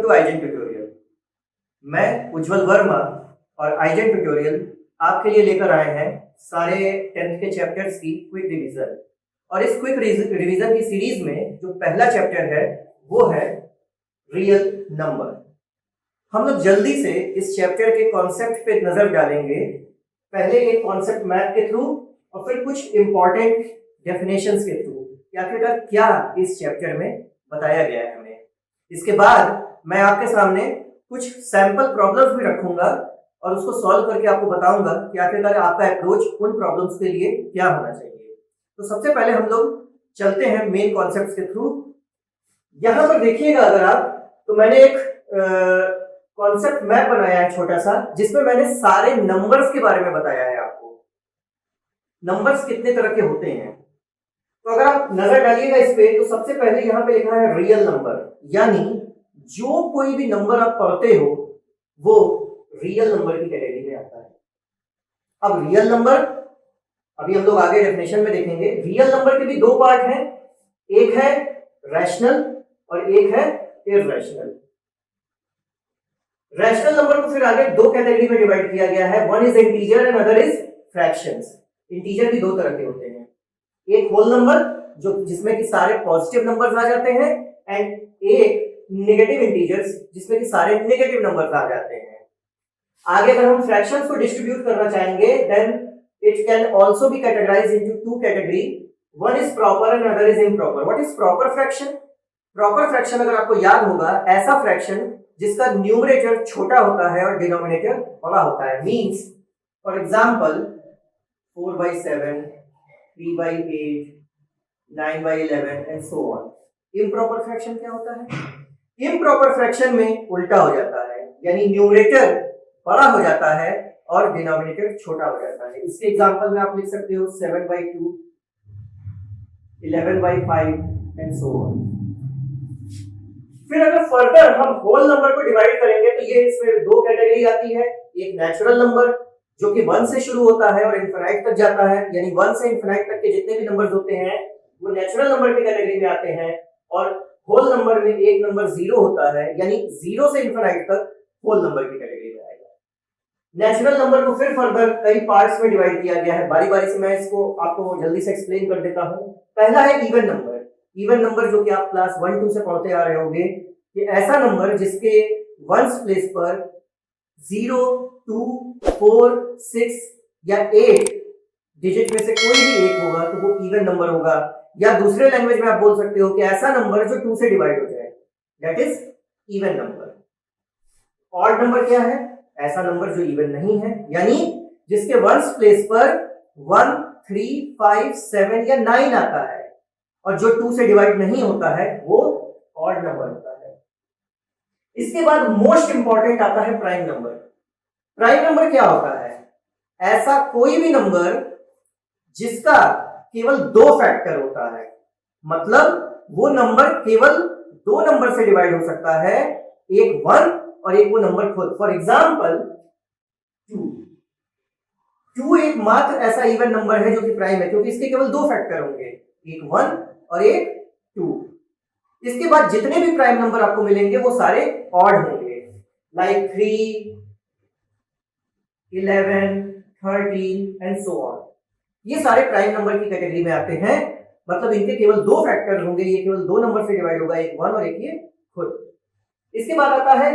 To eigen tutorial. मैं उज्जवल वर्मा और eigen tutorial आपके लिए लेकर आए हैं सारे 10th के चैप्टर्स की क्विक रिवीजन। और इस क्विक रिवीजन की सीरीज में जो पहला चैप्टर है वो है रियल नंबर। हम लोग जल्दी से इस चैप्टर के कॉन्सेप्ट पे नजर डालेंगे, पहले एक कॉन्सेप्ट मैप के थ्रू और फिर कुछ इंपॉर्टेंट डेफिनेशंस के थ्रू कि आखिरकार क्या इस चैप्टर में बताया गया है हमें। इसके बाद मैं आपके सामने कुछ सैंपल प्रॉब्लम्स भी रखूंगा और उसको सॉल्व करके आपको बताऊंगा कि आखिरकार आपका अप्रोच उन प्रॉब्लम्स के लिए क्या होना चाहिए। तो सबसे पहले हम लोग चलते हैं मेन कॉन्सेप्ट्स के थ्रू। यहां पर देखिएगा अगर आप, तो मैंने एक कॉन्सेप्ट मैप बनाया है छोटा सा, जिसमें मैंने सारे नंबर्स के बारे में बताया है आपको। नंबर्स कितने तरह के होते हैं, तो अगर आप नजर डालिएगा इस पे, तो सबसे पहले यहां पे लिखा है रियल नंबर, यानी जो कोई भी नंबर आप पढ़ते हो वो रियल नंबर की कैटेगरी में आता है। अब रियल नंबर, अभी हम लोग आगे डेफिनेशन में देखेंगे। रियल नंबर के भी दो पार्ट हैं, एक है रैशनल और एक है इररेशनल। रैशनल नंबर को फिर आगे दो कैटेगरी में डिवाइड किया गया है, one is integer and other is fractions. Integer भी दो तरह के होते हैं, एक होल नंबर जो जिसमें कि सारे पॉजिटिव नंबर्स आ जाते हैं, एंड एक नेगेटिव इंटीजर्स जिसमें कि सारे नेगेटिव नंबर्स आ जाते हैं। आगे अगर हम फ्रैक्शंस को डिस्ट्रीब्यूट करना चाहेंगे, then it can also be categorized into two category, one is proper and other is improper. What is proper fraction? Proper fraction अगर आपको याद होगा, ऐसा फ्रैक्शन जिसका न्यूमरेटर छोटा होता है और डिनोमिनेटर बड़ा होता है। Means for example 4/7, 3/8, 9/11 and so on. Improper fraction क्या होता है? इम्प्रॉपर फ्रैक्शन में उल्टा हो जाता है, यानी न्यूमरेटर बड़ा हो जाता है और डिनोमिनेटर छोटा हो जाता है। इसके एग्जांपल में आप लिख सकते हो 7/2, 11/5 एंड सो ऑन। फिर अगर फर्दर हम होल नंबर को डिवाइड करेंगे, तो ये इसमें दो कैटेगरी आती है, एक नेचुरल नंबर जो कि 1 से शुरू होता है और इनफिनाइट तक जाता है, यानी 1 से इनफिनाइट तक के जितने भी नंबर्स होते हैं वो नेचुरल नंबर की कैटेगरी में आते हैं। और होल नंबर में एक नंबर 0 होता है, यानी 0 से इनफिनाइट तक होल नंबर की कैटेगरी में आएगा। नेचुरल नंबर को फिर फर्दर कई पार्ट्स में डिवाइड किया गया है, बारी बारी से मैं इसको आपको जल्दी से एक्सप्लेन कर देता हूं। पहला है इवन नंबर। इवन नंबर जो कि आप क्लास 1-2 से पढ़ते आ रहे होंगे, कि ऐसा नंबर जिसके वंस प्लेस पर 0, 2, 4, 6 या 8 डिजिट में से कोई भी एक होगा तो वो इवन नंबर होगा। या दूसरे लैंग्वेज में आप बोल सकते हो कि ऐसा नंबर जो 2 से डिवाइड हो जाए, that is even number. Odd number क्या है? ऐसा नंबर जो इवन नहीं है, यानी जिसके वंस प्लेस पर 1, 3, 5, 7 या 9 आता है और जो 2 से डिवाइड नहीं होता है वो ऑड नंबर होता है। इसके बाद मोस्ट इंपॉर्टेंट आता है प्राइम नंबर। प्राइम नंबर क्या होता है? ऐसा कोई भी नंबर जिसका केवल 2 फैक्टर होता है, मतलब वो नंबर केवल 2 नंबर से डिवाइड हो सकता है, एक 1 और एक वो नंबर खुद। फॉर एग्जांपल 2 एकमात्र ऐसा इवन नंबर है जो कि प्राइम है, क्योंकि इसके केवल 2 फैक्टर होंगे, एक 1 और एक 2। इसके बाद जितने भी प्राइम नंबर आपको मिलेंगे वो सारे ऑड होंगे, लाइक 3, 11, 13 एंड सो ऑन। ये सारे प्राइम नंबर की कैटेगरी में आते हैं, मतलब इनके केवल 2 फैक्टर होंगे, ये केवल 2 नंबर से डिवाइड होगा, एक 1 और एक ये खुद। इसके बाद आता है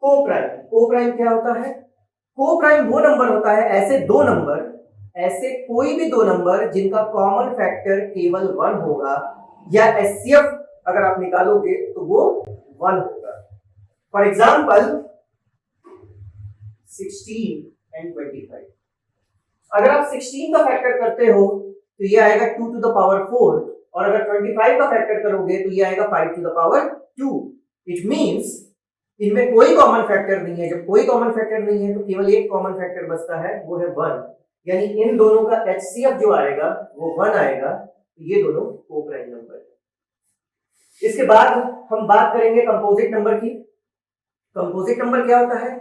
को प्राइम। को प्राइम क्या होता है? को प्राइम वो नंबर होता है, ऐसे कोई भी दो नंबर जिनका कॉमन फैक्टर केवल 1 होगा, या एचसीएफ अगर आप निकालोगे तो वो 1 होगा। For example 16 and 25। अगर आप 16 का फैक्टर करते हो तो ये आएगा 2 to the power 4, और अगर 25 का फैक्टर करोगे तो ये आएगा 5 to the power 2। It means इनमें कोई कॉमन फैक्टर नहीं है। जब कोई कॉमन फैक्टर नहीं है तो केवल एक कॉमन फैक्टर बचता है, वो है 1, यानी इन दोनों का एचसीएफ जो आएगा वो 1 आएगा। तो ये दोनों को प्राइम नंबर है। इसके बाद हम बात करेंगे कंपोजिट नंबर की। कंपोजिट नंबर क्या होता है?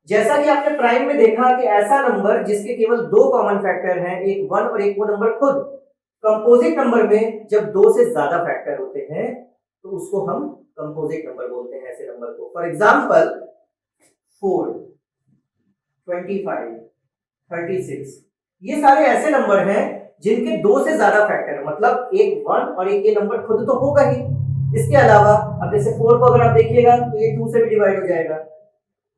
जैसा कि आपने प्राइम में देखा कि ऐसा नंबर जिसके केवल 2 कॉमन फैक्टर हैं, एक 1 और एक वो नंबर खुद। कंपोजिट नंबर में जब 2 से ज्यादा फैक्टर होते हैं तो उसको हम कंपोजिट नंबर बोलते हैं ऐसे नंबर को। फॉर एग्जांपल 4, 25, 36 ये सारे ऐसे नंबर हैं जिनके 2 से ज्यादा फैक्टर है, मतलब एक 1 और एक ये नंबर खुद तो होगा ही, इसके अलावा अब जैसे 4 को अगर आप देखिएगा तो ये 2 से भी डिवाइड हो जाएगा,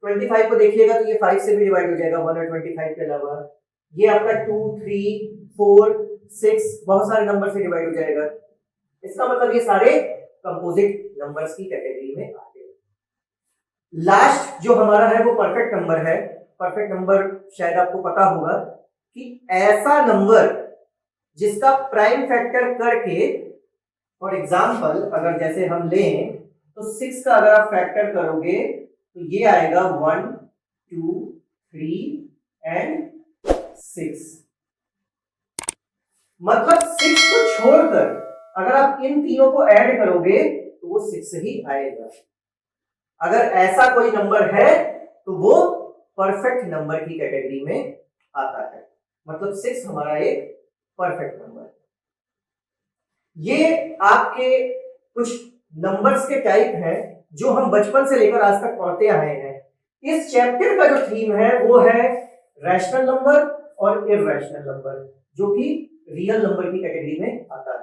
25 को देखिएगा तो ये 5 से भी डिवाइड हो जाएगा 1 और 25 के अलावा, ये आपका 2, 3, 4, 6 बहुत सारे नंबर से डिवाइड हो जाएगा। इसका मतलब ये सारे कंपोजिट नंबर्स की कैटेगरी में आते हैं। लास्ट जो हमारा है वो परफेक्ट नंबर है। परफेक्ट नंबर शायद आपको पता होगा कि ऐसा नंबर जिसका प्राइम फैक्टर करके, फॉर एग्जांपल अगर जैसे हम लें तो 6 का अगर आप फैक्टर करोगे तो ये आएगा 1, 2, 3 एंड 6। मतलब 6 को छोड़कर अगर आप इन तीनों को ऐड करोगे तो वो 6 ही आएगा। अगर ऐसा कोई नंबर है तो वो परफेक्ट नंबर की कैटेगरी में आता है, मतलब 6 हमारा एक परफेक्ट नंबर है। ये आपके कुछ नंबर्स के टाइप हैं जो हम बचपन से लेकर आज तक पढ़ते आए हैं। इस चैप्टर का जो थीम है वो है रैशनल नंबर और इररेशनल नंबर, जो कि रियल नंबर की कैटेगरी में आता है।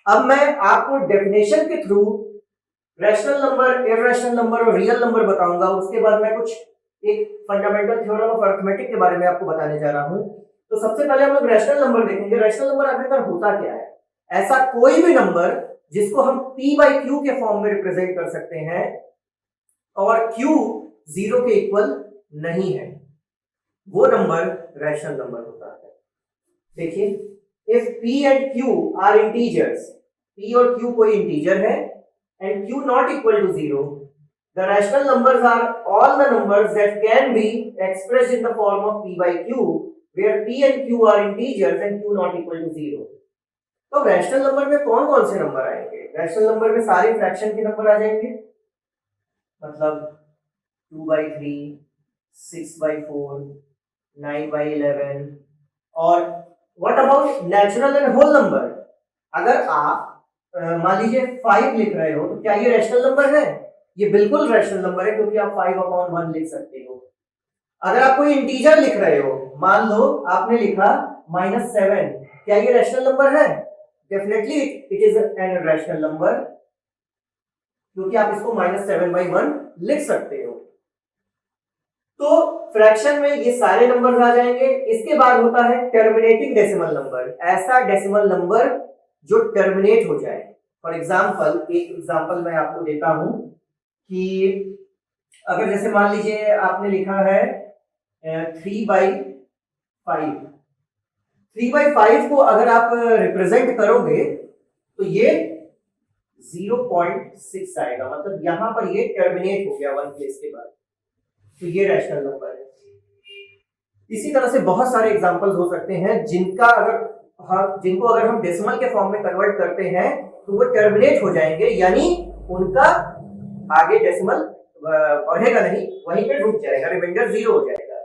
अब मैं आपको डेफिनेशन के through rational number, irrational number और रियल नंबर बताऊंगा। उसके बाद मैं कुछ एक फंडामेंटल थ्योरम ऑफ अरिथमेटिक के बारे में आपको बताने जा रहा हूं। तो सबसे पहले हम लोग रैशनल नंबर देखेंगे। रैशनल नंबर आखिरकार होता क्या है? ऐसा कोई भी नंबर जिसको हम p/q के फॉर्म में रिप्रेजेंट कर सकते हैं और q 0 के इक्वल नहीं है, वो नंबर रैशनल नंबर होता है। देखिए, if p and q are integers, p और q कोई इंटीजर है and q not equal to 0, the rational numbers are all the numbers that can be expressed in the form of p/q where p and q are integers and q not equal to 0। तो rational number में कौन कौन से number आएंगे? Rational number में सारे fraction के number आ जाएंगे, मतलब 2/3, 6/4, 9/11। और what about natural and whole number? अगर आप मान लीजिए 5 लिख रहे हो तो क्या ये रैशनल नंबर है? ये बिल्कुल रैशनल नंबर है, क्योंकि आप 5/1 लिख सकते हो। अगर आप कोई इंटीजर लिख रहे हो, मान लो आपने लिखा -7, क्या ये रैशनल नंबर है? Definitely it is an rational number, क्योंकि आप इसको -7/1 लिख सकते हो। तो फ्रैक्शन में ये सारे नंबर्स आ जाएंगे। इसके बाद होता है टर्मिनेटिंग डेसिमल नंबर, ऐसा डेसिमल नंबर जो टर्मिनेट हो जाए। फॉर एग्जांपल, एक एग्जांपल मैं आपको देता हूं कि अगर जैसे मान लीजिए आपने लिखा है 3/5, 3/5 को अगर आप रिप्रेजेंट करोगे तो ये 0.6 आएगा, मतलब यहां पर ये टर्मिनेट हो गया 1 प्लेस के बाद, तो ये रैशनल नंबर है। इसी तरह से बहुत सारे एग्जांपल्स हो सकते हैं जिनको अगर हम डेसिमल के फॉर्म में कन्वर्ट करते हैं तो वो टर्मिनेट हो जाएंगे, यानी उनका आगे डेसिमल बढ़ेगा नहीं, वहीं पे रुक जाएगा, रिमाइंडर 0 हो जाएगा।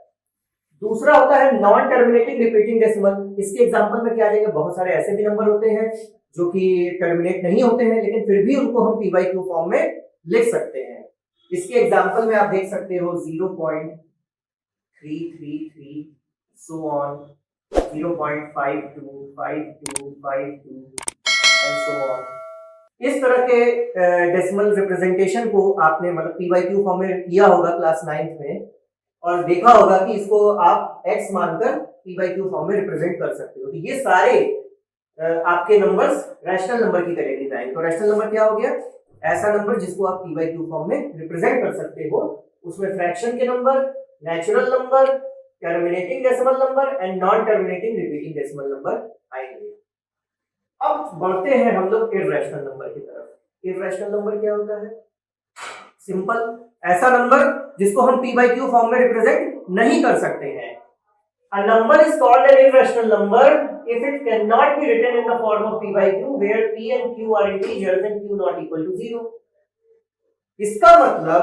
दूसरा होता है नॉन टर्मिनेटिंग रिपीटिंग डेसिमल। इसके एग्जांपल में क्या आ जाएगा? बहुत सारे ऐसे भी नंबर होते हैं जो कि टर्मिनेट नहीं होते हैं, लेकिन फिर भी उनको हम p/q फॉर्म में लिख सकते हैं। इसके एग्जांपल में आप देख सकते हो 0.333 so on, 0.52, 52, 52 and so on। इस तरह के डेसिमल रिप्रेजेंटेशन को आपने मतलब p/q फॉर्म में किया होगा क्लास 9th में, और देखा होगा कि इसको आप x मानकर p/q फॉर्म में रिप्रेजेंट कर सकते हो। तो ये सारे आपके नंबर्स रैशनल नंबर की कैटेगरी में आएंगे। तो रैशनल नंबर क्या हो गया? ऐसा नंबर जिसको आप p/q फॉर्म में रिप्रेजेंट कर सकते हो। उसमें फ्रैक्शन के number, natural number, terminating decimal number and non terminating repeating decimal number आएंगे। अब बढ़ते हैं हम लोग इररेशनल नंबर की तरफ। इररेशनल नंबर क्या होता है? सिंपल, ऐसा नंबर जिसको हम p/q फॉर्म में रिप्रेजेंट नहीं कर सकते हैं। A number is called an irrational number if it cannot be written in the form of p/q where p and q are integers and q not equal to 0। इसका मतलब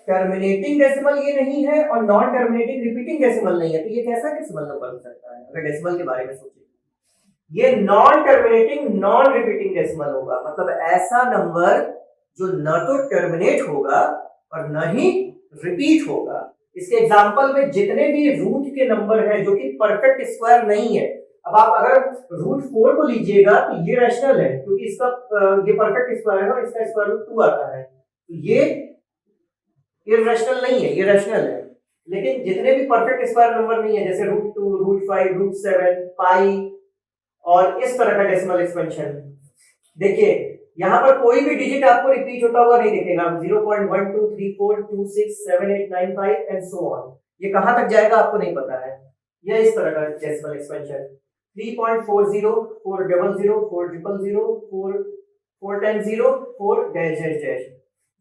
terminating decimal ये नहीं है और नॉन टर्मिनेटिंग रिपीटिंग डेसिमल नहीं है, तो ये कैसा डेसिमल नंबर हो सकता है? अगर डेसिमल के बारे में सोचें ये non terminating non repeating decimal होगा, मतलब ऐसा नंबर जो न तो टर्मिनेट होगा और न ही रिपीट होगा। इसके एग्जांपल में जितने भी रूट के नंबर हैं जो कि परफेक्ट स्क्वायर नहीं है, अब आप अगर रूट 4 को लीजिएगा तो ये रैशनल है क्योंकि इसका ये परफेक्ट स्क्वायर है और इसका स्क्वायर रूट 2 आता है, तो ये इररेशनल नहीं है, ये रैशनल है। लेकिन जितने भी परफेक्ट स्क्वायर नंबर नहीं है जैसे रूट 2, रूट 5, रूट 7, पाई और इस तरह का डेसिमल एक्सपेंशन, देखिए यहां पर कोई भी डिजिट आपको रिपीट होता हुआ नहीं दिखेगा। 0.1234267895 एंड सो ऑन, ये कहां तक जाएगा आपको नहीं पता है। यह इस तरह का decimal expansion 3.40 400 4000 410 4 dash dash dash,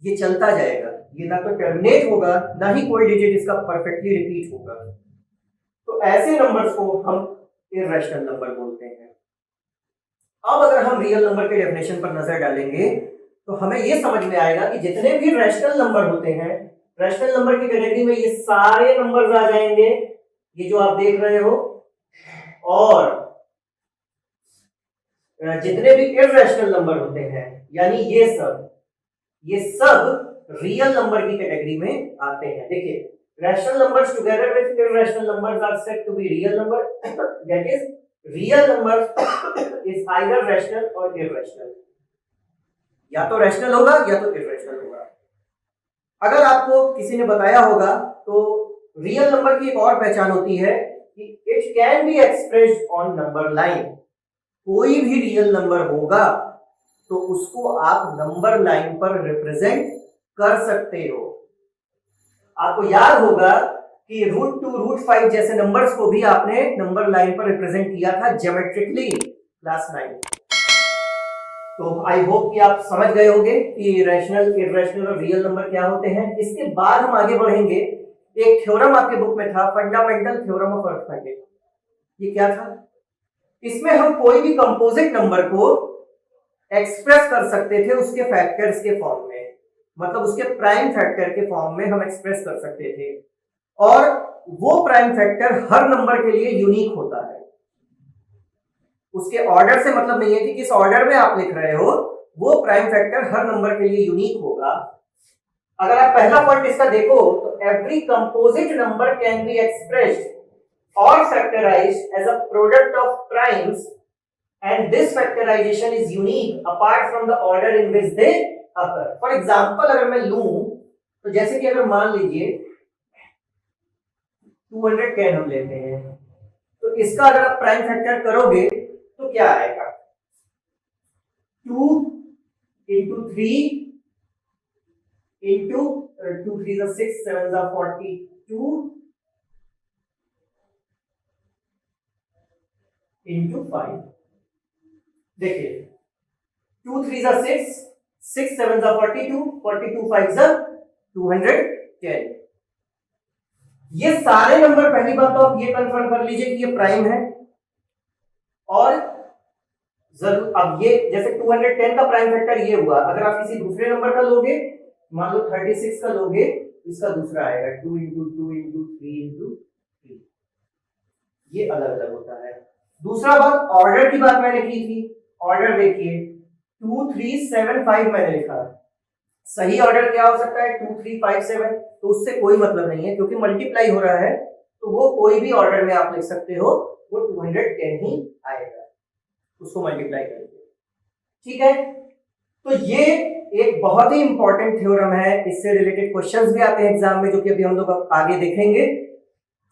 ये चलता जाएगा। ये ना तो टर्मिनेट होगा ना ही कोई डिजिट इसका परफेक्टली रिपीट होगा। तो ऐसे नंबर्स को हम इररेशनल नंबर बोलते हैं। अब अगर हम रियल नंबर के डेफिनेशन पर नजर डालेंगे तो हमें यह समझ में आएगा कि जितने भी रैशनल नंबर होते हैं, रैशनल नंबर की कैटेगरी में ये सारे नंबर्स आ जाएंगे, ये जो आप देख रहे हो, और जितने भी इररेशनल नंबर होते हैं यानी ये सब रियल नंबर की कैटेगरी में आते हैं। देखिए rational numbers together with irrational numbers are said to be real number, that is real number is either rational और इररेशनल, या तो रैशनल होगा या तो इररेशनल होगा। अगर आपको किसी ने बताया होगा तो रियल नंबर की एक और पहचान होती है कि it can be expressed on number line. कोई भी रियल नंबर होगा तो उसको आप नंबर लाइन पर रिप्रेजेंट कर सकते हो। आपको याद होगा कि रूट 2, रूट 5 जैसे नंबर्स को भी आपने नंबर लाइन पर रिप्रेजेंट किया था ज्योमेट्रिकली क्लास 9। तो आई होप कि आप समझ गए होंगे कि रैशनल, इररेशनल और रियल नंबर क्या होते हैं। इसके बाद हम आगे बढ़ेंगे। एक थ्योरम आपके बुक में था, फंडामेंटल थ्योरम ऑफ अरिथमेटिक। ये क्या था? इसमें हम कोई भी कंपोजिट नंबर को एक्सप्रेस कर सकते थे उसके फैक्टर्स के फॉर्म में, मतलब उसके प्राइम फैक्टर के फॉर्म में हम एक्सप्रेस कर सकते थे, और वो प्राइम फैक्टर हर नंबर के लिए यूनिक होता है। उसके ऑर्डर से मतलब नहीं है कि किस ऑर्डर में आप लिख रहे हो, वो प्राइम फैक्टर हर नंबर के लिए यूनिक होगा। अगर आप पहला पॉइंट इसका देखो तो every composite number can be expressed और factorized as a product of primes and this factorization is unique apart from the order in which they occur. For example अगर मैं लूं तो जैसे कि अगर मान लीजिए 210 हम लेते हैं, तो इसका अगर आप प्राइम फैक्टर करोगे तो क्या आएगा? 2 into 3 into 2 3 is 6 7 is 42 into 5। देखिए 2 3 is 6 6 7 is 42 42 5 is 210। ये सारे नंबर, पहली बात तो आप ये कंफर्म कर लीजिए कि ये प्राइम है। और जरूर अब ये जैसे 210 का प्राइम फैक्टर ये हुआ, अगर आप किसी दूसरे नंबर का लोगे, मान लो 36 का लोगे, इसका दूसरा आएगा 2 into 2 into 3 into 3, ये अलग अलग होता है। दूसरा बात, ऑर्डर की बात मैंने की थी। ऑर्डर देखिए 2 3 7 5 मैंने लिखा, सही ऑर्डर क्या हो सकता है? 2 3 5 7, तो उससे कोई मतलब नहीं है क्योंकि मल्टीप्लाई हो रहा है, तो वो कोई भी ऑर्डर में आप लिख सकते हो, वो 210 ही आएगा, उसको मल्टीप्लाई करके। ठीक है, तो ये एक बहुत ही इंपॉर्टेंट थ्योरम है, इससे रिलेटेड क्वेश्चंस भी आते हैं एग्जाम में, जो कि अभी हम लोग आगे देखेंगे।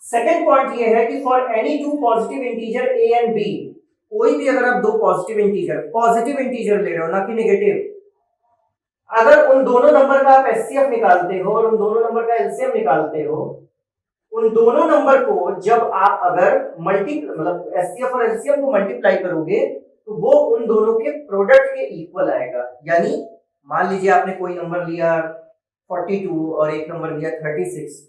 सेकेंड पॉइंट ये है कि for any two positive integer A and B, कोई भी अगर आप दो पॉजिटिव इंटीजर ले रहे हो, ना कि नेगेटिव, अगर उन दोनों नंबर का आप एचसीएफ निकालते हो और उन दोनों नंबर का एलसीएम निकालते हो, उन दोनों नंबर को जब आप अगर मतलब एचसीएफ और एलसीएम को मल्टीप्लाई करोगे तो वो उन दोनों के प्रोडक्ट के इक्वल आएगा। यानी मान लीजिए आपने कोई नंबर लिया 42 और एक नंबर लिया 36,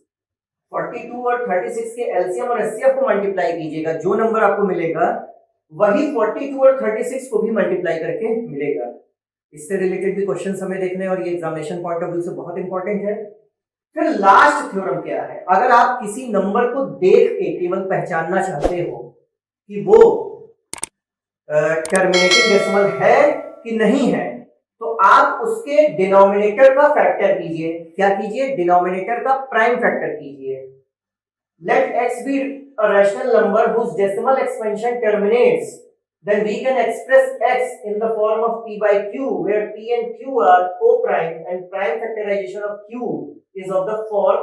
42 और 36 के एलसीएम और एचसीएफ को मल्टीप्लाई कीजिएगा, जो नंबर आपको मिलेगा वही 42 और 36 को भी मल्टीप्लाई करके मिलेगा। इससे रिलेटेड भी क्वेश्चंस हमें देखने हैं और ये एग्जामिनेशन पॉइंट ऑफ व्यू से बहुत इंपॉर्टेंट है। फिर लास्ट थ्योरम क्या है? अगर आप किसी नंबर को देख के केवल पहचानना चाहते हो कि वो टर्मिनेटिंग डेसिमल है कि नहीं है, तो आप उसके डिनोमिनेटर का फैक्टर कीजिए। क्या कीजिए? डिनोमिनेटर का प्राइम फैक्टर कीजिए। Let x be a rational number whose decimal expansion terminates, then we can express x in the form of p by q, where p and q are co-prime and prime factorization of q is of the form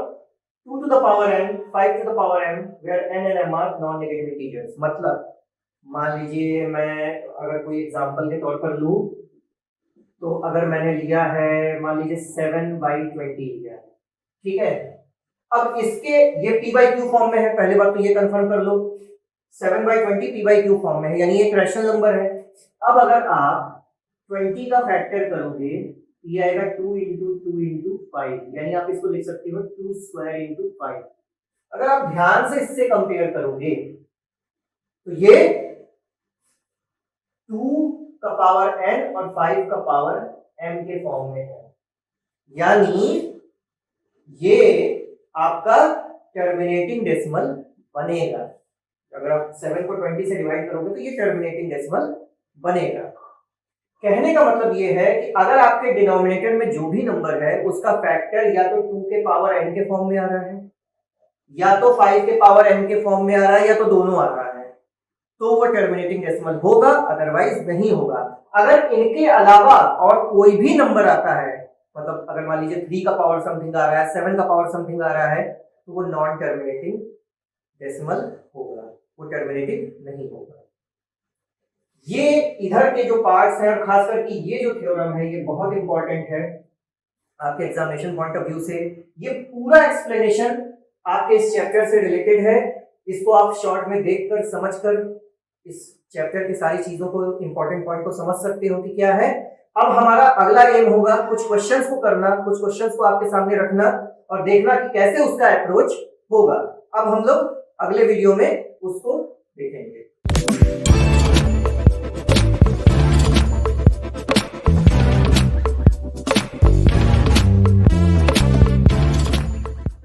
2 to the power n, 5 to the power m, where n and m are non-negative integers। मतलब मान लीजिए मैं अगर कोई example के तौर पर लूं, तो अगर मैंने लिया है मान लीजिए 7/20 लिया है, ठीक है। अब इसके ये p बाई क्यू फॉर्म में है, पहले बात तो ये कंफर्म कर लो 7/20 p बाई क्यू फॉर्म में है, यानी एक रैशनल नंबर है। अब अगर आप 20 का फैक्टर करोगे, ये आएगा 2 इंटू 2 इंटू 5, यानी आप इसको लिख सकते हो 2 स्क्वायर इंटू 5। अगर आप ध्यान से इससे कंपेयर करोगे तो ये 2 का पावर n और 5 का पावर m के फॉर्म में है, यानी ये आपका टर्मिनेटिंग डेसिमल बनेगा। अगर आप 7 को 20 से डिवाइड करोगे तो ये टर्मिनेटिंग डेसिमल बनेगा। कहने का मतलब ये है कि अगर आपके डिनोमिनेटर में जो भी नंबर है उसका फैक्टर या तो 2 के पावर n के फॉर्म में आ रहा है, या तो 5 के पावर n के फॉर्म में आ रहा है, या तो दोनों आ रहा है, तो वो टर्मिनेटिंग डेसिमल होगा, अदरवाइज नहीं होगा। अगर इनके अलावा और कोई भी नंबर आता है, मतलब अगर मान लीजिए 3 का पावर समथिंग आ रहा है, 7 का पावर समथिंग आ रहा है, तो वो नॉन टर्मिनेटिंग डेसिमल होगा, वो टर्मिनेटिंग नहीं होगा। ये इधर के जो पार्ट्स हैं और खास करके ये जो थ्योरम है ये बहुत इंपॉर्टेंट है आपके एग्जामिनेशन पॉइंट ऑफ व्यू से। ये पूरा एक्सप्लेनेशन आपके इस चैप्टर से रिलेटेड है, इसको आप शॉर्ट में देखकर समझकर इस चैप्टर की सारी चीजों को, इंपॉर्टेंट पॉइंट को समझ सकते हो कि क्या है। अब हमारा अगला एम होगा कुछ क्वेश्चंस को करना, कुछ क्वेश्चंस को आपके सामने रखना और देखना कि कैसे उसका अप्रोच होगा। अब हम लोग अगले वीडियो में उसको देखेंगे।